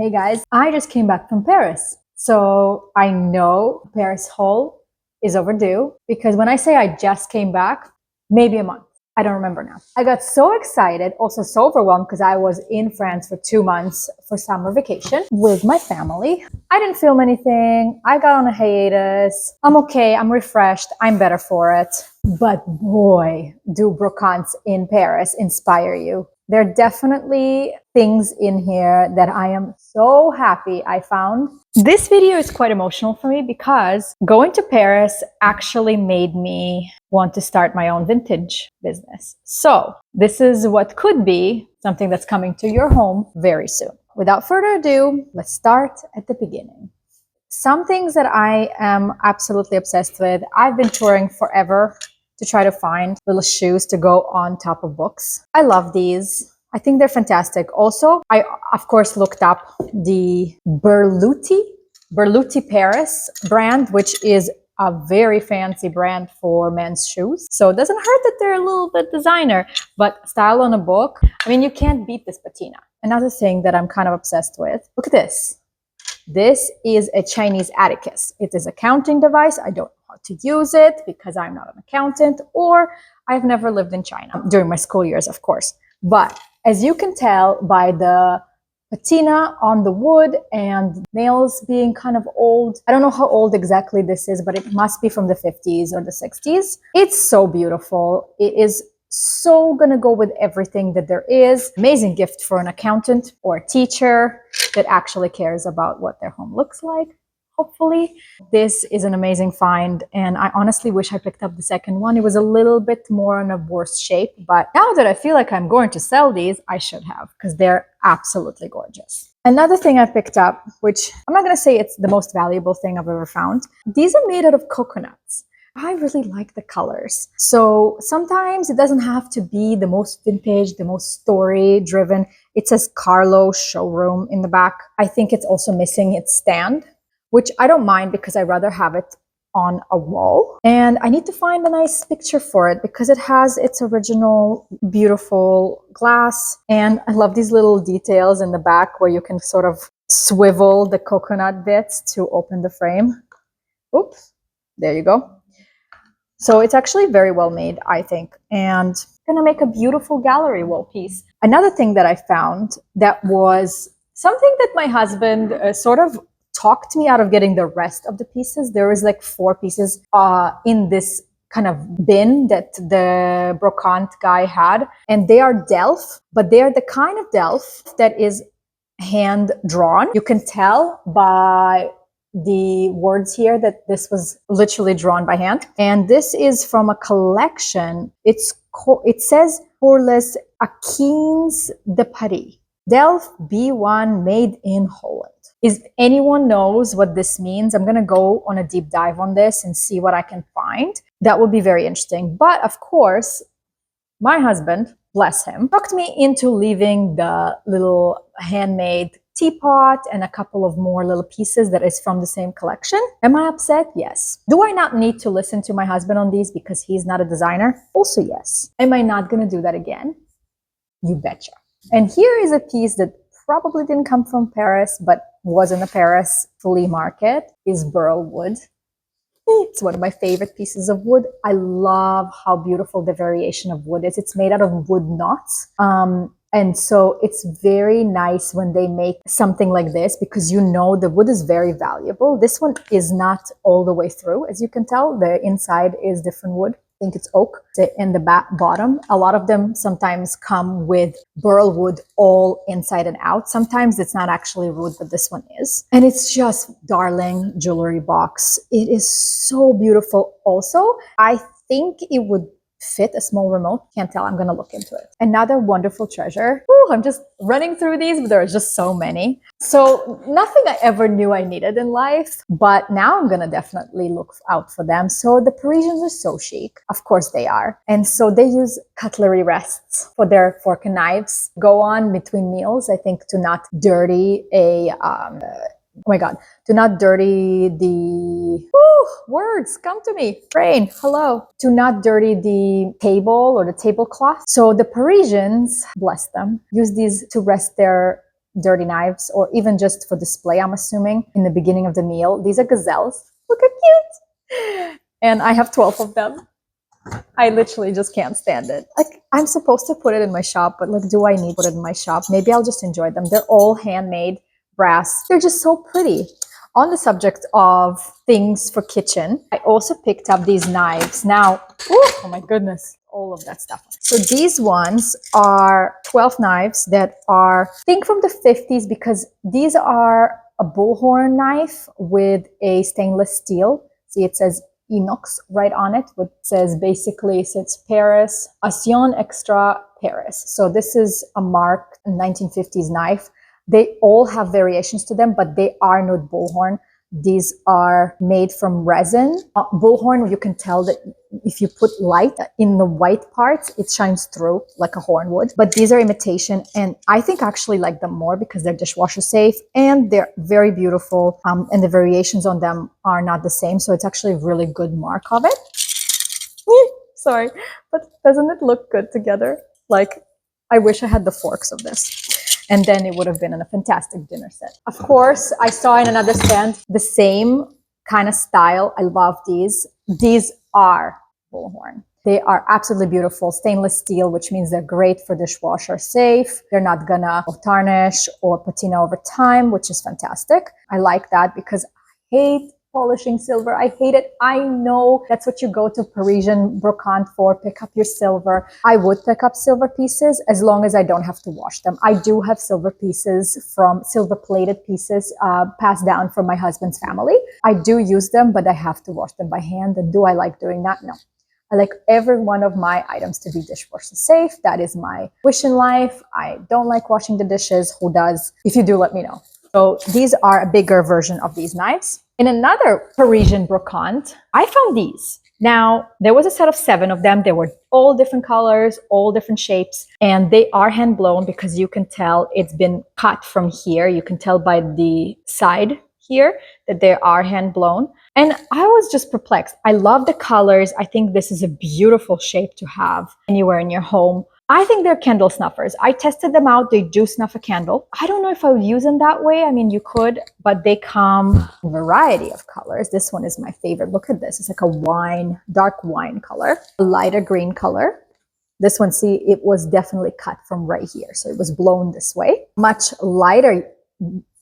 Hey guys, I just came back from Paris. So I know Paris haul is overdue because when I say I just came back, maybe a month. I don't remember now. I got so excited, also so overwhelmed because I was in France for 2 months for summer vacation with my family. I didn't film anything. I got on a hiatus. I'm okay. I'm refreshed. I'm better for it. But boy, do brocants in Paris inspire you. There are definitely things in here that I am so happy I found. This video is quite emotional for me because going to Paris actually made me want to start my own vintage business. So this is what could be something that's coming to your home very soon. Without further ado, let's start at the beginning. Some things that I am absolutely obsessed with. I've been touring forever to try to find little shoes to go on top of books. I love these. I think they're fantastic. Also, I of course looked up the Berluti Paris brand, which is a very fancy brand for men's shoes. So it doesn't hurt that they're a little bit designer, but style on a book. I mean, you can't beat this patina. Another thing that I'm kind of obsessed with. Look at this. This is a Chinese abacus. It is a counting device. I don't know how to use it because I'm not an accountant or I've never lived in China during my school years, of course. But as you can tell by the patina on the wood and nails being kind of old, I don't know how old exactly this is, but it must be from the 50s or the 60s. It's so beautiful. It is so gonna go with everything that there is. Amazing gift for an accountant or a teacher that actually cares about what their home looks like. Hopefully, this is an amazing find, and I honestly wish I picked up the second one. It was a little bit more in a worse shape, but now that I feel like I'm going to sell these, I should have, because they're absolutely gorgeous. Another thing I picked up, which I'm not going to say it's the most valuable thing I've ever found. These are made out of coconuts. I really like the colors. So sometimes it doesn't have to be the most vintage, the most story driven. It says Carlo Showroom in the back. I think it's also missing its stand, which I don't mind because I rather have it on a wall. And I need to find a nice picture for it because it has its original beautiful glass. And I love these little details in the back where you can sort of swivel the coconut bits to open the frame. Oops, there you go. So it's actually very well made, I think, and gonna make a beautiful gallery wall piece. Another thing that I found that was something that my husband sort of talked me out of getting the rest of the pieces. There was like 4 pieces in this kind of bin that the brocante guy had, and they are Delft, but they are the kind of Delft that is hand drawn. You can tell by the words here that this was literally drawn by hand, and this is from a collection. It says Pour les Akins de Paris, Delft B1 made in Holland. If anyone knows what this means, I'm gonna go on a deep dive on this and see what I can find. That would be very interesting. But of course, my husband, bless him, talked me into leaving the little handmade teapot and a couple of more little pieces that is from the same collection. Am I upset? Yes. Do I not need to listen to my husband on these because he's not a designer? Also yes. Am I not going to do that again? You betcha. And here is a piece that probably didn't come from Paris, but was in the Paris flea market, is burl wood. It's one of my favorite pieces of wood. I love how beautiful the variation of wood is. It's made out of wood knots. And so it's very nice when they make something like this because you know the wood is very valuable. This one is not all the way through. As you can tell, the inside is different wood. I think it's oak in the bottom. A lot of them sometimes come with burl wood all inside and out. Sometimes it's not actually wood, but this one is. And it's just darling jewelry box. It is so beautiful. Also, I think it would fit a small remote. Can't tell. I'm going to look into it. Another wonderful treasure. Ooh, I'm just running through these, but there are just so many. So nothing I ever knew I needed in life, but now I'm going to definitely look out for them. So the Parisians are so chic. Of course they are. And so they use cutlery rests for their fork and knives. Go on between meals, I think, to not dirty oh my God, to not dirty the, words come to me, brain, hello. To not dirty the table or the tablecloth. So the Parisians, bless them, use these to rest their dirty knives or even just for display, I'm assuming, in the beginning of the meal. These are gazelles. Look how cute. And I have 12 of them. I literally just can't stand it. Like, I'm supposed to put it in my shop, but like, do I need to put it in my shop? Maybe I'll just enjoy them. They're all handmade brass. They're just so pretty. On the subject of things for kitchen, I also picked up these knives. Now, oh my goodness, all of that stuff. So these ones are 12 knives that are, I think, from the 50s, because these are a bullhorn knife with a stainless steel. See, it says inox right on it, which says basically, it's Paris, Action Extra Paris. So this is a marked 1950s knife. They all have variations to them, but they are not bullhorn. These are made from resin. Bullhorn, you can tell that if you put light in the white parts, it shines through like a horn would. But these are imitation, and I think I actually like them more because they're dishwasher safe and they're very beautiful. And the variations on them are not the same, so it's actually a really good mark of it. Sorry, but doesn't it look good together? Like, I wish I had the forks of this. And then it would have been a fantastic dinner set. Of course, I saw in another stand the same kind of style. I love these. These are bullhorn. They are absolutely beautiful. Stainless steel, which means they're great for dishwasher safe. They're not gonna tarnish or patina over time, which is fantastic. I like that because I hate polishing silver. I hate it. I know that's what you go to Parisian brocante for, pick up your silver. I would pick up silver pieces as long as I don't have to wash them. I do have silver pieces from silver plated pieces passed down from my husband's family. I do use them, but I have to wash them by hand. And do I like doing that? No. I like every one of my items to be dishwasher safe. That is my wish in life. I don't like washing the dishes. Who does? If you do, let me know. So these are a bigger version of these knives. In another Parisian brocante, I found these. Now, there was a set of 7 of them. They were all different colors, all different shapes, and they are hand blown because you can tell it's been cut from here. You can tell by the side here that they are hand blown. And I was just perplexed. I love the colors. I think this is a beautiful shape to have anywhere in your home. I think they're candle snuffers. I tested them out. They do snuff a candle. I don't know if I would use them that way. I mean, you could, but they come in a variety of colors. This one is my favorite. Look at this. It's like a wine, dark wine color, a lighter green color. This one, see, it was definitely cut from right here. So it was blown this way. Much lighter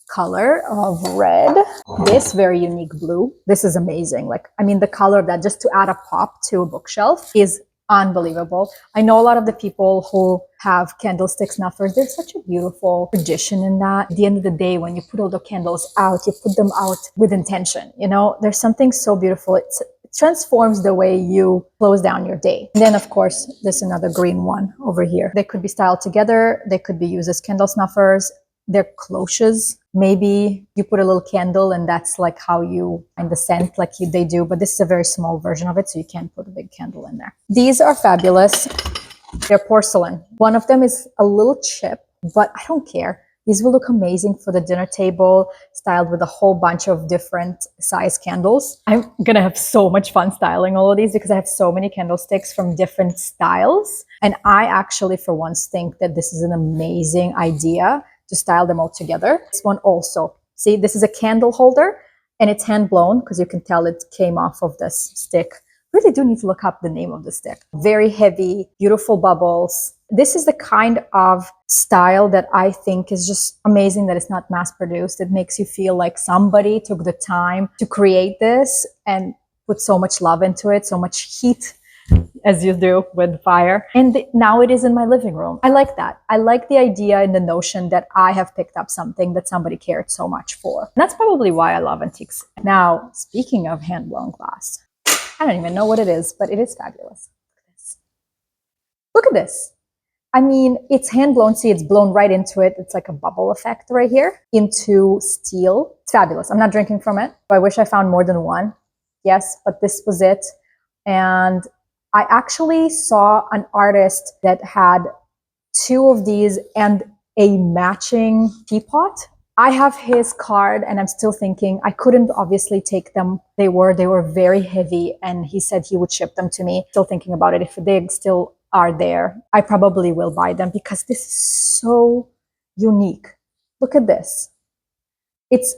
color of red. This very unique blue. This is amazing. Like, I mean, the color of that, just to add a pop to a bookshelf, is unbelievable. I know a lot of the people who have candlestick snuffers. There's such a beautiful tradition in that. At the end of the day, when you put all the candles out, you put them out with intention. You know, there's something so beautiful. It transforms the way you close down your day. And then, of course, there's another green one over here. They could be styled together. They could be used as candle snuffers. They're cloches. Maybe you put a little candle and that's like how you find the scent like they do. But this is a very small version of it, so you can't put a big candle in there. These are fabulous. They're porcelain. One of them is a little chip, but I don't care. These will look amazing for the dinner table, styled with a whole bunch of different size candles. I'm gonna have so much fun styling all of these because I have so many candlesticks from different styles. And I actually, for once, think that this is an amazing idea to style them all together. This one also, see, this is a candle holder and it's hand blown because you can tell it came off of this stick. Really do need to look up the name of the stick. Very heavy, beautiful bubbles. This is the kind of style that I think is just amazing, that it's not mass produced. It makes you feel like somebody took the time to create this and put so much love into it, so much heat, as you do with fire. And now it is in my living room. I like that. I like the idea and the notion that I have picked up something that somebody cared so much for. And that's probably why I love antiques. Now, speaking of hand-blown glass, I don't even know what it is, but it is fabulous. Look at this. I mean, it's hand-blown. See, it's blown right into it. It's like a bubble effect right here into steel. It's fabulous. I'm not drinking from it. I wish I found more than one. Yes, but this was it. And I actually saw an artist that had 2 of these and a matching teapot. I have his card and I'm still thinking, I couldn't obviously take them. They were very heavy and he said he would ship them to me. Still thinking about it. If they still are there, I probably will buy them because this is so unique. Look at this. It's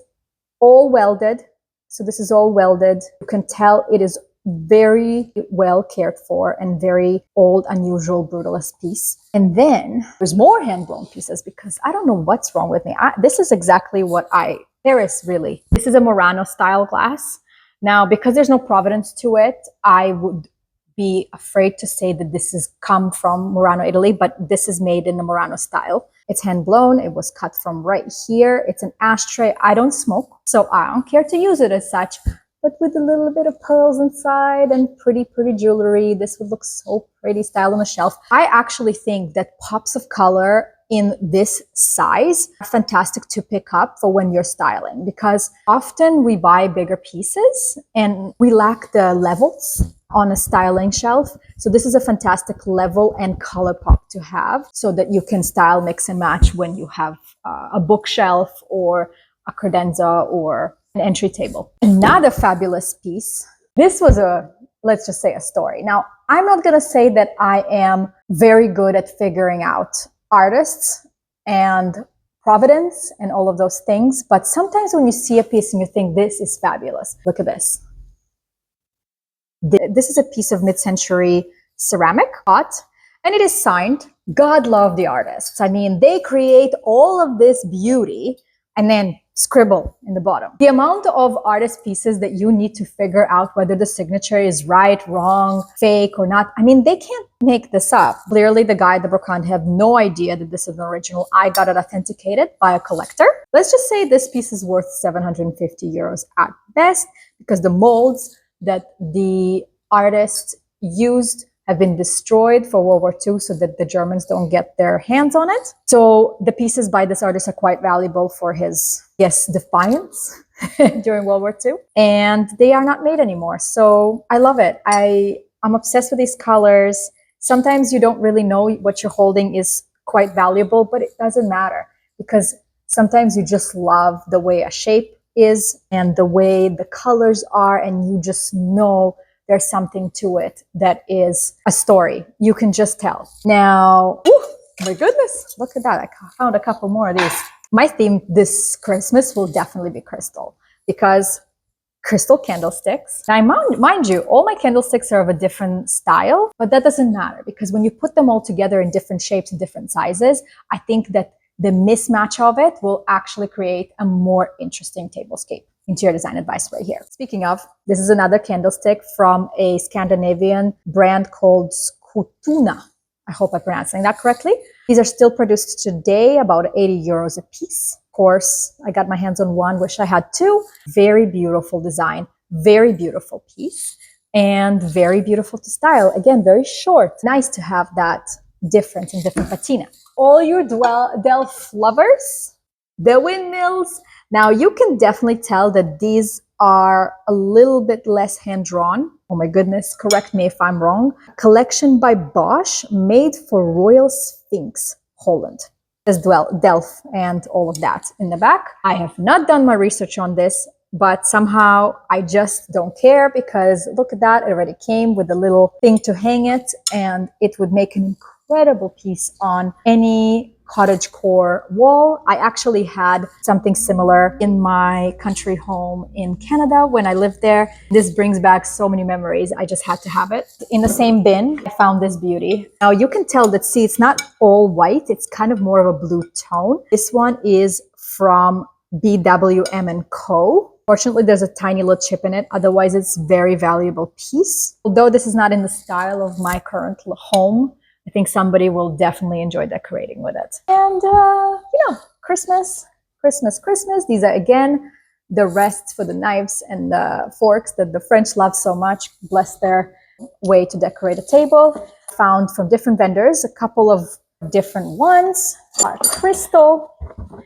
all welded. So this is all welded. You can tell it is very well cared for and very old, unusual, brutalist piece. And then there's more hand-blown pieces because I don't know what's wrong with me. This is exactly what Paris, really. This is a Murano style glass. Now, because there's no provenance to it, I would be afraid to say that this has come from Murano, Italy, but this is made in the Murano style. It's hand blown. It was cut from right here. It's an ashtray. I don't smoke, so I don't care to use it as such, but with a little bit of pearls inside and pretty jewelry, this would look so pretty style on the shelf. I actually think that pops of color in this size are fantastic to pick up for when you're styling, because often we buy bigger pieces and we lack the levels on a styling shelf. So this is a fantastic level and color pop to have so that you can style, mix and match when you have a bookshelf or a credenza or an entry table. Another fabulous piece. This was let's just say a story. Now, I'm not going to say that I am very good at figuring out artists and providence and all of those things, but sometimes when you see a piece and you think this is fabulous, look at this. This is a piece of mid-century ceramic pot, and it is signed. God love the artists. I mean, they create all of this beauty and then scribble in the bottom. The amount of artist pieces that you need to figure out whether the signature is right, wrong, fake or not. I mean, they can't make this up. Clearly, the guy at the brocante have no idea that this is an original. I got it authenticated by a collector. Let's just say this piece is worth 750 euros at best, because the molds that the artist used have been destroyed for World War II so that the Germans don't get their hands on it. So the pieces by this artist are quite valuable for his, yes, defiance during World War II. And they are not made anymore. So I love it. I'm obsessed with these colors. Sometimes you don't really know what you're holding is quite valuable, but it doesn't matter, because sometimes you just love the way a shape is and the way the colors are, and you just know there's something to it that is a story. You can just tell. Now, my goodness, look at that. I found a couple more of these. My theme this Christmas will definitely be crystal, because crystal candlesticks. Now, mind you, all my candlesticks are of a different style, but that doesn't matter, because when you put them all together in different shapes and different sizes, I think that the mismatch of it will actually create a more interesting tablescape. Interior design advice right here. Speaking of, this is another candlestick from a Scandinavian brand called Skotuna. I hope I'm pronouncing that correctly. These are still produced today, about 80 euros a piece. Of course, I got my hands on one, wish I had two. Very beautiful design, very beautiful piece, and very beautiful to style. Again, very short. Nice to have that difference in different patina. All your Delft lovers, the windmills. Now, you can definitely tell that these are a little bit less hand-drawn. Oh my goodness, correct me if I'm wrong. Collection by Bosch, made for Royal Sphinx, Holland. There's Delft and all of that in the back. I have not done my research on this, but somehow I just don't care, because look at that. It already came with a little thing to hang it, and it would make an incredible piece on any cottagecore wall. I actually had something similar in my country home in Canada when I lived there. This brings back so many memories. I just had to have it. In the same bin, I found this beauty. Now you can tell that, see, it's not all white. It's kind of more of a blue tone. This one is from BWM & Co. Fortunately, there's a tiny little chip in it. Otherwise, it's a very valuable piece. Although this is not in the style of my current home, I think somebody will definitely enjoy decorating with it. And, Christmas. These are, again, the rests for the knives and the forks that the French love so much. Bless their way to decorate a table. Found from different vendors, a couple of different ones are crystal.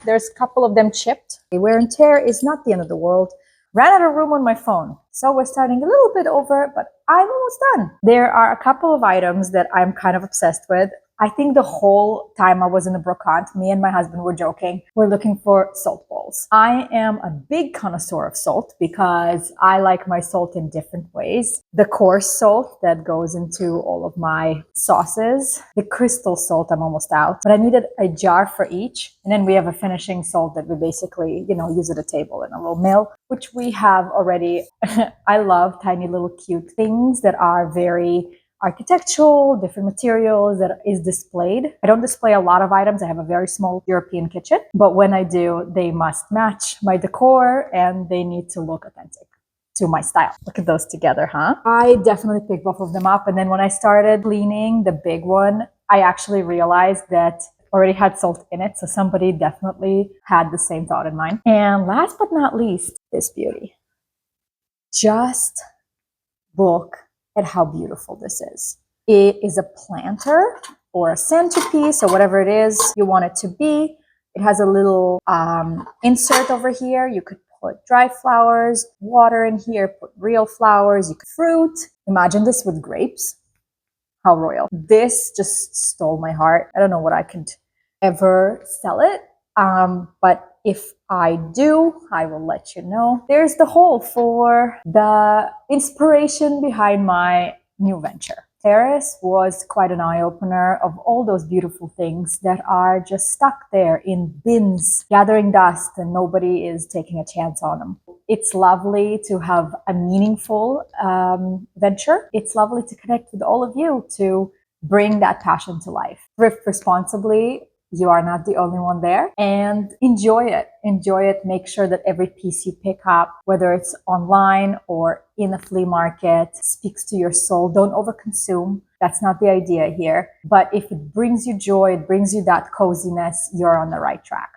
There's a couple of them chipped. Wear and tear is not the end of the world. Ran out of room on my phone, so we're starting a little bit over, but I'm almost done. There are a couple of items that I'm kind of obsessed with. I think the whole time I was in the brocante, me and my husband were joking, we're looking for salt balls. I am a big connoisseur of salt because I like my salt in different ways. The coarse salt that goes into all of my sauces. The crystal salt, I'm almost out, but I needed a jar for each. And then we have a finishing salt that we basically, use at a table in a little mill, which we have already. I love tiny little cute things that are very architectural, different materials that is displayed. I don't display a lot of items. I have a very small European kitchen, but when I do, they must match my decor and they need to look authentic to my style. Look at those together, huh? I definitely picked both of them up. And then when I started cleaning the big one, I actually realized that already had salt in it. So somebody definitely had the same thought in mind. And last but not least, this beauty. Just look at how beautiful this is. It is a planter or a centerpiece or whatever it is you want it to be. It has a little insert over here. You could put dry flowers, water in here, put real flowers, you could fruit. Imagine this with grapes. How royal. This just stole my heart. I don't know what I could ever sell it. But if I do, I will let you know. There's the hole for the inspiration behind my new venture. Paris was quite an eye-opener of all those beautiful things that are just stuck there in bins, gathering dust, and nobody is taking a chance on them. It's lovely to have a meaningful venture. It's lovely to connect with all of you to bring that passion to life. Thrift responsibly. You are not the only one there, and enjoy it. Enjoy it. Make sure that every piece you pick up, whether it's online or in a flea market, speaks to your soul. Don't overconsume. That's not the idea here. But if it brings you joy, it brings you that coziness, you're on the right track.